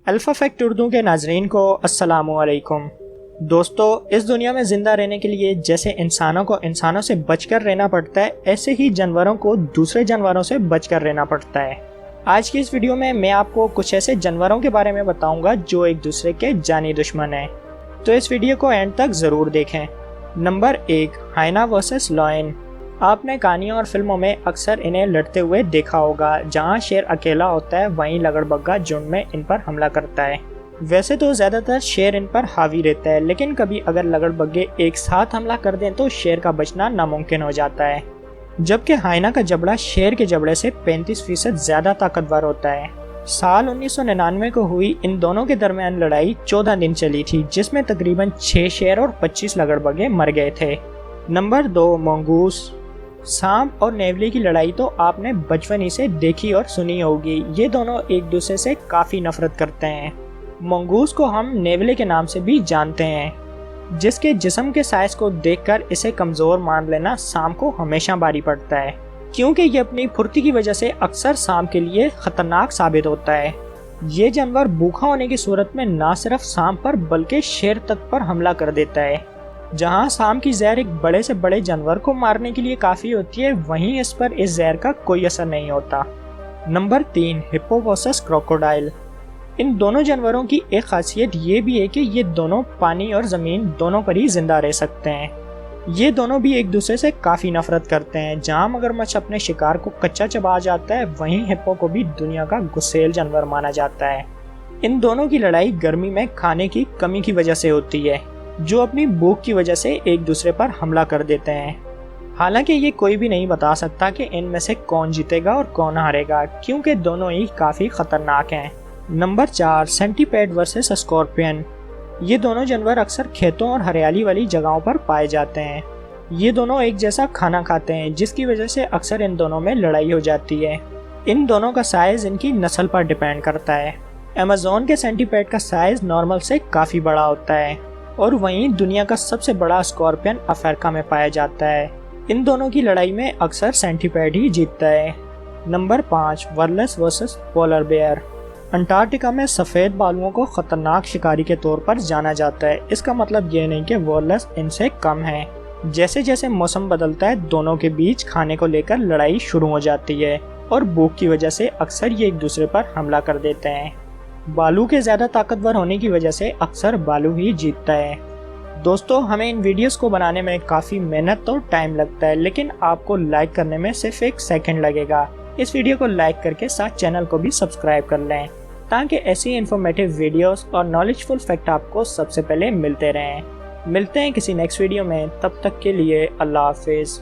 Alpha fact Urdu کے ناظرین کو السلام علیکم۔ دوستو، اس دنیا میں زندہ رہنے کے لیے جیسے انسانوں کو انسانوں سے بچ کر رہنا پڑتا ہے، ایسے ہی جانوروں کو دوسرے جانوروں سے بچ کر رہنا پڑتا ہے۔ آج کی اس ویڈیو میں آپ کو کچھ ایسے جانوروں کے بارے میں بتاؤں گا جو ایک دوسرے کے جانی دشمن ہیں، تو اس ویڈیو کو اینڈ تک ضرور دیکھیں۔ Number 1، ہائنا versus line. آپ نے کہانیوں اور فلموں میں اکثر انہیں لڑتے ہوئے دیکھا ہوگا۔ جہاں شیر اکیلا ہوتا ہے وہیں لگڑ بگا جھنڈ میں ان پر حملہ کرتا ہے۔ ویسے تو زیادہ تر شیر ان پر حاوی رہتا ہے، لیکن کبھی اگر لگڑ بگے ایک ساتھ حملہ کر دیں تو شیر کا بچنا ناممکن ہو جاتا ہے۔ جبکہ ہائنا کا جبڑا شیر کے جبڑے سے 35% زیادہ طاقتور ہوتا ہے۔ سال 1999 کو ہوئی ان دونوں کے درمیان لڑائی 14 دن چلی تھی، جس میں تقریباً 6 شیر اور 25 لگڑ بگے مر گئے تھے۔ Number 2، mongoose. سانپ اور نیولی کی لڑائی تو آپ نے بچپن ہی سے دیکھی اور سنی ہوگی۔ یہ دونوں ایک دوسرے سے کافی نفرت کرتے ہیں۔ مونگوس کو ہم نیولی کے نام سے بھی جانتے ہیں، جس کے جسم کے سائز کو دیکھ کر اسے کمزور مان لینا سانپ کو ہمیشہ بھاری پڑتا ہے، کیونکہ یہ اپنی پھرتی کی وجہ سے اکثر سانپ کے لیے خطرناک ثابت ہوتا ہے۔ یہ جانور بھوکا ہونے کی صورت میں نہ صرف سانپ پر بلکہ شیر تک پر حملہ کر دیتا ہے۔ جہاں سانپ کی زہر ایک بڑے سے بڑے جانور کو مارنے کے لیے کافی ہوتی ہے، وہیں اس پر اس زہر کا کوئی اثر نہیں ہوتا۔ Number 3، hippo versus crocodile. ان دونوں جانوروں کی ایک خاصیت یہ بھی ہے کہ یہ دونوں پانی اور زمین دونوں پر ہی زندہ رہ سکتے ہیں۔ یہ دونوں بھی ایک دوسرے سے کافی نفرت کرتے ہیں۔ جہاں مگرمچھ اپنے شکار کو کچا چبا جاتا ہے، وہیں ہپو کو بھی دنیا کا غسیل جانور مانا جاتا ہے۔ ان دونوں کی لڑائی گرمی میں کھانے کی کمی کی وجہ سے ہوتی ہے، جو اپنی بھوک کی وجہ سے ایک دوسرے پر حملہ کر دیتے ہیں۔ حالانکہ یہ کوئی بھی نہیں بتا سکتا کہ ان میں سے کون جیتے گا اور کون ہارے گا، کیونکہ دونوں ہی کافی خطرناک ہیں۔ Number 4، centipede versus scorpion. یہ دونوں جانور اکثر کھیتوں اور ہریالی والی جگہوں پر پائے جاتے ہیں۔ یہ دونوں ایک جیسا کھانا کھاتے ہیں، جس کی وجہ سے اکثر ان دونوں میں لڑائی ہو جاتی ہے۔ ان دونوں کا سائز ان کی نسل پر ڈیپینڈ کرتا ہے۔ ایمیزون کے سینٹیپیڈ کا سائز نارمل سے کافی بڑا ہوتا ہے، اور وہیں دنیا کا سب سے بڑا اسکارپین افریقہ میں پایا جاتا ہے۔ ان دونوں کی لڑائی میں اکثر سینٹیپیڈ ہی جیتتا ہے۔ Number 5، walrus versus polar bear. Antarctica میں سفید بالوں کو خطرناک شکاری کے طور پر جانا جاتا ہے۔ اس کا مطلب یہ نہیں کہ ورلس ان سے کم ہے۔ جیسے جیسے موسم بدلتا ہے، دونوں کے بیچ کھانے کو لے کر لڑائی شروع ہو جاتی ہے، اور بھوک کی وجہ سے اکثر یہ ایک دوسرے پر حملہ کر دیتے ہیں۔ بالو کے زیادہ طاقتور ہونے کی وجہ سے اکثر بالو ہی جیتتا ہے۔ دوستو، ہمیں ان ویڈیوز کو بنانے میں کافی محنت اور ٹائم لگتا ہے، لیکن آپ کو لائک کرنے میں صرف 1 سیکنڈ لگے گا۔ اس ویڈیو کو لائک کر کے ساتھ چینل کو بھی سبسکرائب کر لیں، تاکہ ایسی انفارمیٹیو ویڈیوز اور نالجفل فیکٹ آپ کو سب سے پہلے ملتے رہیں۔ ملتے ہیں کسی نیکسٹ ویڈیو میں، تب تک کے لیے اللہ حافظ۔